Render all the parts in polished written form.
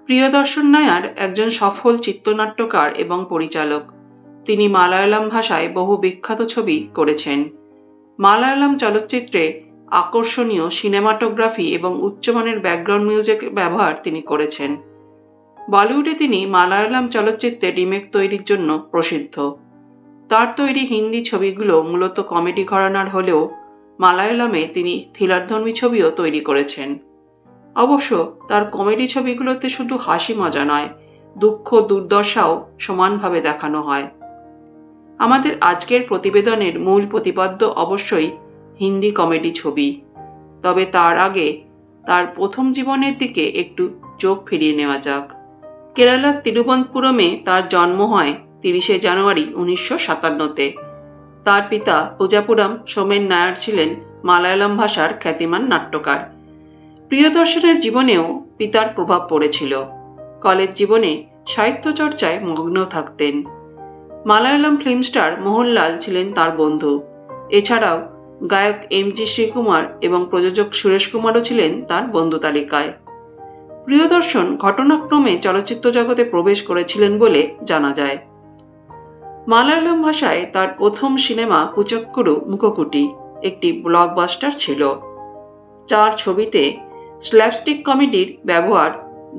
প্রিয়দর্শন নায়ার একজন সফল চিত্রনাট্যকার এবং পরিচালক। তিনি মালায়ালাম ভাষায় বহু বিখ্যাত ছবি করেছেন। মালায়ালাম চলচ্চিত্রে আকর্ষণীয় সিনেমাটোগ্রাফি এবং উচ্চমানের ব্যাকগ্রাউন্ড মিউজিক ব্যবহার তিনি করেছেন। বলিউডে তিনি মালায়ালাম চলচ্চিত্রে রিমেক তৈরির জন্য প্রসিদ্ধ। তার তৈরি হিন্দি ছবিগুলো মূলত কমেডি ঘরানার হলেও মালায়ালামে তিনি থ্রিলারধর্মী ছবিও তৈরি করেছেন। অবশ্য তার কমেডি ছবিগুলোতে শুধু হাসি মজা নয়, দুঃখ দুর্দশাও সমানভাবে দেখানো হয়। আমাদের আজকের প্রতিবেদনের মূল প্রতিপাদ্য অবশ্যই হিন্দি কমেডি ছবি। তবে তার আগে তার প্রথম জীবনের দিকে একটু চোখ ফিরিয়ে নেওয়া যাক। কেরালার তিরুবনন্তপুরমে তার জন্ম হয় 30শে জানুয়ারি 1957-তে। তার পিতা পূজাপুরম সোমেন নায়ার ছিলেন মালায়ালাম ভাষার খ্যাতিমান নাট্যকার। প্রিয়দর্শনের জীবনেও পিতার প্রভাব পড়েছিল। কলেজ জীবনে সাহিত্য চর্চায় মগ্ন থাকতেন। মালায়ালাম ফিল্ম স্টার মোহনলাল ছিলেন তার বন্ধু। এছাড়াও গায়ক এমজি শ্রীকুমার এবং প্রযোজক সুরেশ কুমারও ছিলেন তার বন্ধু তালিকায়। প্রিয়দর্শন ঘটনাক্রমে চলচ্চিত্র জগতে প্রবেশ করেছিলেন বলে জানা যায়। মালায়ালাম ভাষায় তার প্রথম সিনেমা পুচক্কুরু মুককুটি একটি ব্লকবাস্টার ছিল। 4 ছবিতে স্ল্যাপস্টিক কমেডির ব্যবহার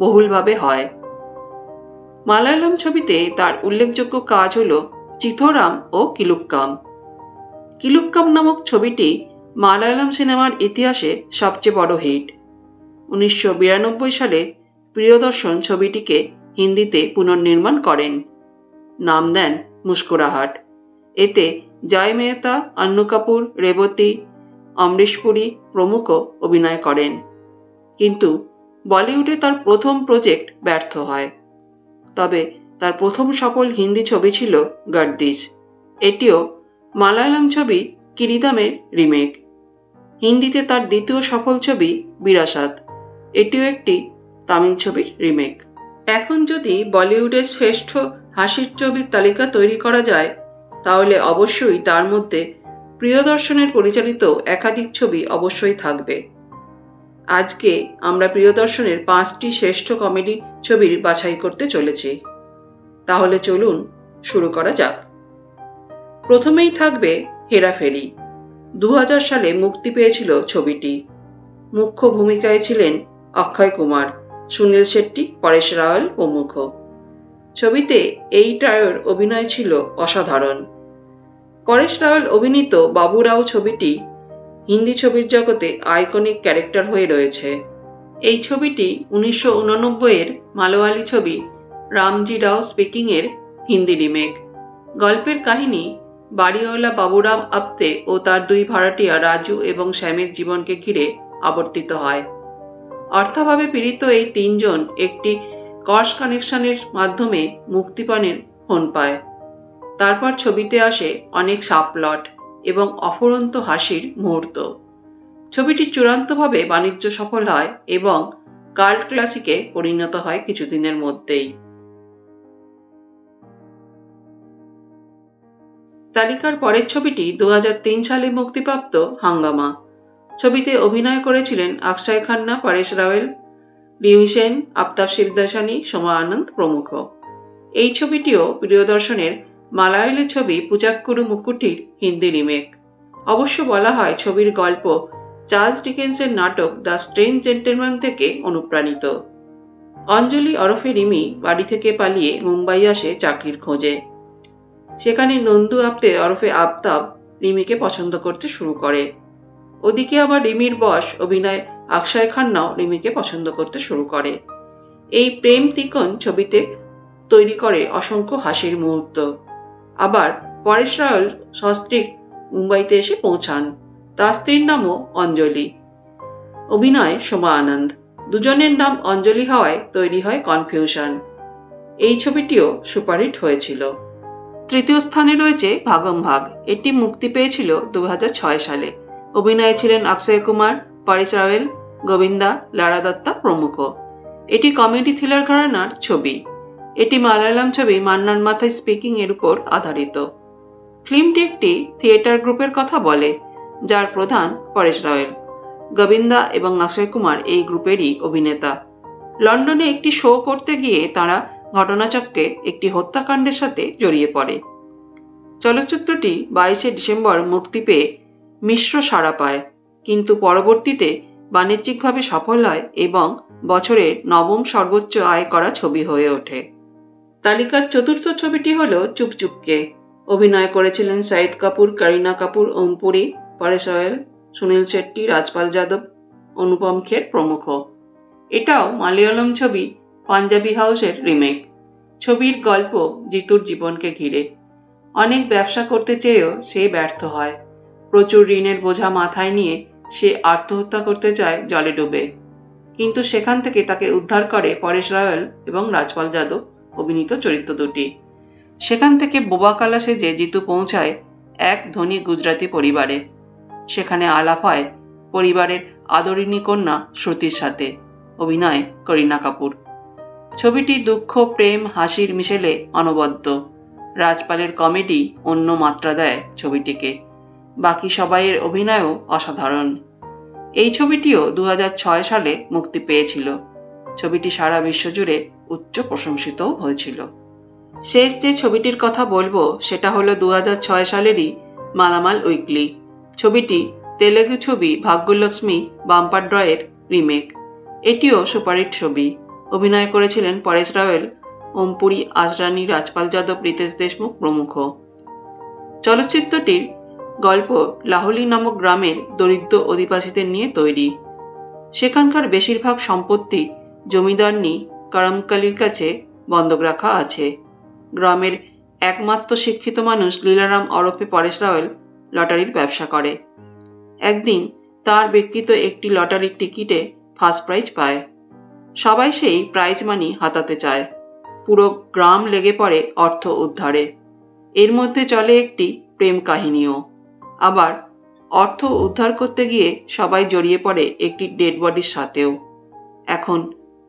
বহুলভাবে হয়। মালায়ালাম ছবিতে তার উল্লেখযোগ্য কাজ হল চিথোরাম ও কিলুক্কাম। কিলুক্কাম নামক ছবিটি মালায়ালাম সিনেমার ইতিহাসে সবচেয়ে বড় হিট। 1992 সালে প্রিয়দর্শন ছবিটিকে হিন্দিতে পুনর্নির্মাণ করেন। নাম দেন মুস্কুরাহাট। এতে জয় মেহতা, আন্নু কাপুর, রেবতী, অমরিশ পুরী প্রমুখ অভিনয় করেন। কিন্তু বলিউডে তার প্রথম প্রজেক্ট ব্যর্থ হয়। তবে তার প্রথম সফল হিন্দি ছবি ছিল গার্দিশ। এটিও মালায়ালাম ছবি কিরিদামের রিমেক। হিন্দিতে তার দ্বিতীয় সফল ছবি বিরাসাত, এটিও একটি তামিল ছবির রিমেক। এখন যদি বলিউডের শ্রেষ্ঠ হাসির ছবির তালিকা তৈরি করা যায়, তাহলে অবশ্যই তার মধ্যে প্রিয়দর্শনের পরিচালিত একাধিক ছবি অবশ্যই থাকবে। আজকে আমরা প্রিয়দর্শনের 5টি শ্রেষ্ঠ কমেডি ছবির বাছাই করতে চলেছি। তাহলে চলুন শুরু করা যাক। প্রথমেই থাকবে হেরাফেরি। 2000 সালে মুক্তি পেয়েছিল ছবিটি। মুখ্য ভূমিকায় ছিলেন অক্ষয় কুমার, সুনীল শেট্টি, পরেশ রাওয়াল প্রমুখ। ছবিতে এই ট্রায়োর অভিনয় ছিল অসাধারণ। পরেশ রাওয়াল অভিনীত বাবুরাও ছবিটি হিন্দি ছবির জগতে আইকনিক ক্যারেক্টার হয়ে রয়েছে। এই ছবিটি 1989-এর মালয়ালি ছবি রামজি রাও স্পিকিংয়ের হিন্দি রিমেক। গল্পের কাহিনী বাড়িওয়ালা বাবুরাম আপ্তে ও তার 2 ভাড়াটিয়া রাজু এবং শ্যামের জীবনকে ঘিরে আবর্তিত হয়। অর্থাভাবে পীড়িত এই 3 জন একটি কস কানেকশনের মাধ্যমে মুক্তিপণের ফোন পায়। তারপর ছবিতে আসে অনেক সাবপ্লট এবং অফুরন্ত হাসির মুহূর্ত। ছবিটি চূড়ান্তভাবে বাণিজ্য সফল হয় এবং কাল্ট ক্লাসিকে পরিণত হয় কিছুদিনের মধ্যেই। তালিকার পরের ছবিটি 2003 সালে মুক্তিপ্রাপ্ত হাঙ্গামা। ছবিতে অভিনয় করেছিলেন অক্ষয় খান্না, পরেশ রাওয়াল, লিউ সেন, আফতাব শিবদাসানি, সোমা আনন্দ প্রমুখ। এই ছবিটিও প্রিয়দর্শনের মালায়ালি ছবি পুচাক্কুরু মুকুটির হিন্দি রিমেক। অবশ্য বলা হয় ছবির গল্প চার্লস ডিকেন্সের নাটক দ্য স্ট্রেঞ্জ জেন্টলম্যান থেকে অনুপ্রাণিত। অঞ্জলি ওরফে রিমি বাড়ি থেকে পালিয়ে মুম্বাই আসে চাকরির খোঁজে। সেখানে নন্দু আপ্তে ওরফে আফতাব রিমিকে পছন্দ করতে শুরু করে। ওদিকে আবার রিমির বস অভিনয় অক্ষয় খান্নাও রিমিকে পছন্দ করতে শুরু করে। এই প্রেম তিকোণ ছবিতে তৈরি করে অসংখ্য হাসির মুহূর্ত। আবার পরেশ রাওয়াল সস্ত্রীক মুম্বাইতে এসে পৌঁছান। তার স্ত্রীর নামও অঞ্জলি। অভিনয় সোমা আনন্দ। দুজনের নাম অঞ্জলি হওয়ায় তৈরি হয় কনফিউশন। এই ছবিটিও সুপারহিট হয়েছিল। তৃতীয় স্থানে রয়েছে ভাগম ভাগ। এটি মুক্তি পেয়েছিল 2006 সালে। অভিনয়ে ছিলেন অক্ষয় কুমার, পরেশ রাওয়াল, গোবিন্দা, লারা দত্তা প্রমুখ। এটি কমেডি থ্রিলার ঘরানার ছবি। এটি মালায়ালাম ছবি মান্নান মাথাই স্পিকিং এর উপর আধারিত। ফিল্মটি একটি থিয়েটার গ্রুপের কথা বলে, যার প্রধান পরেশ রাওয়াল। গোবিন্দা এবং অক্ষয় কুমার এই গ্রুপেরই অভিনেতা। লন্ডনে একটি শো করতে গিয়ে তারা ঘটনাচক্রে একটি হত্যাকাণ্ডের সাথে জড়িয়ে পড়ে। চলচ্চিত্রটি 22শে ডিসেম্বর মুক্তি পেয়ে মিশ্র সাড়া পায়, কিন্তু পরবর্তীতে বাণিজ্যিকভাবে সফল হয় এবং বছরের 9ম সর্বোচ্চ আয় করা ছবি হয়ে ওঠে। তালিকার চতুর্থ ছবিটি হল চুপ চুপকে। অভিনয় করেছিলেন শাহিদ কাপুর, করিনা কাপুর, ওম পুরী, পরেশ রাওয়াল, সুনীল শেট্টি, রাজপাল যাদব, অনুপম খের প্রমুখ। এটাও মালয়ালম ছবি পাঞ্জাবি হাউসের রিমেক। ছবির গল্প জিতুর জীবনকে ঘিরে। অনেক ব্যবসা করতে চেয়েও সে ব্যর্থ হয়। প্রচুর ঋণের বোঝা মাথায় নিয়ে সে আত্মহত্যা করতে চায় জলে ডুবে, কিন্তু সেখান থেকে তাকে উদ্ধার করে পরেশ রাওয়াল এবং রাজপাল যাদব অভিনীত চরিত্র দুটি। সেখান থেকে বোবাকালা সেজে জিতু পৌঁছায় এক ধনী গুজরাটি পরিবারে। সেখানে আলাপ হয় পরিবারের আদরিণী কন্যা শ্রুতির সাথে। অভিনয় করিনা কাপুর। ছবিটি দুঃখ, প্রেম, হাসির মিশেলে অনবদ্য। রাজপালের কমেডি অন্য মাত্রা দেয় ছবিটিকে। বাকি সবাইয়ের অভিনয়ও অসাধারণ। এই ছবিটিও 2006 সালে মুক্তি পেয়েছিল। ছবিটি সারা বিশ্বজুড়ে উচ্চ প্রশংসিতও হয়েছিল। শেষ যে ছবিটির কথা বলবো সেটা হলো 2006 সালেরই মালামাল উইকলি। ছবিটি তেলেগু ছবি ভাগ্যলক্ষ্মী বাম্পার ড্রয়ের রিমেক। এটিও সুপারহিট ছবি। অভিনয় করেছিলেন পরেশ রাওয়াল, ওম পুরী, আজরানী, রাজপাল যাদব, রিতেশ দেশমুখ প্রমুখ। চলচ্চিত্রটির গল্প লাহোলি নামক গ্রামের দরিদ্র অধিবাসীদের নিয়ে তৈরি। সেখানকার বেশিরভাগ সম্পত্তি জমিদারনি করমকালীর কাছে বন্ধক রাখা আছে। গ্রামের একমাত্র শিক্ষিত মানুষ লীলারাম ওরফে পরেশ রাওয়াল লটারির ব্যবসা করে। একদিন তার বিক্রিত একটি লটারির টিকিটে ফার্স্ট প্রাইজ পায়। সবাই সেই প্রাইজ মানি হাতাতে চায়। পুরো গ্রাম লেগে পড়ে অর্থ উদ্ধারে। এর মধ্যে চলে একটি প্রেম কাহিনীও। আবার অর্থ উদ্ধার করতে গিয়ে সবাই জড়িয়ে পড়ে একটি ডেড বডির সাথেও। এখন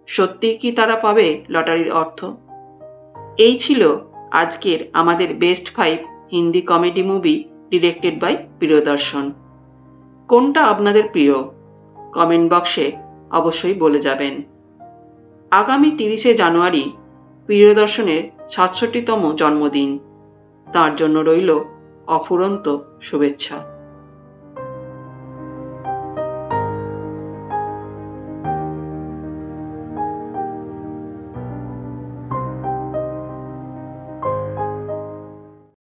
সত্যিই কি তারা পাবে লটারির অর্থ? এই ছিল আজকের আমাদের best 5 Hindi comedy movie directed by Priyadarshan. কোনটা আপনাদের প্রিয় কমেন্ট বক্সে অবশ্যই বলে যাবেন। আগামী 30শে জানুয়ারি প্রিয়দর্শনের 67তম জন্মদিন। তার জন্য রইল অফুরন্ত শুভেচ্ছা।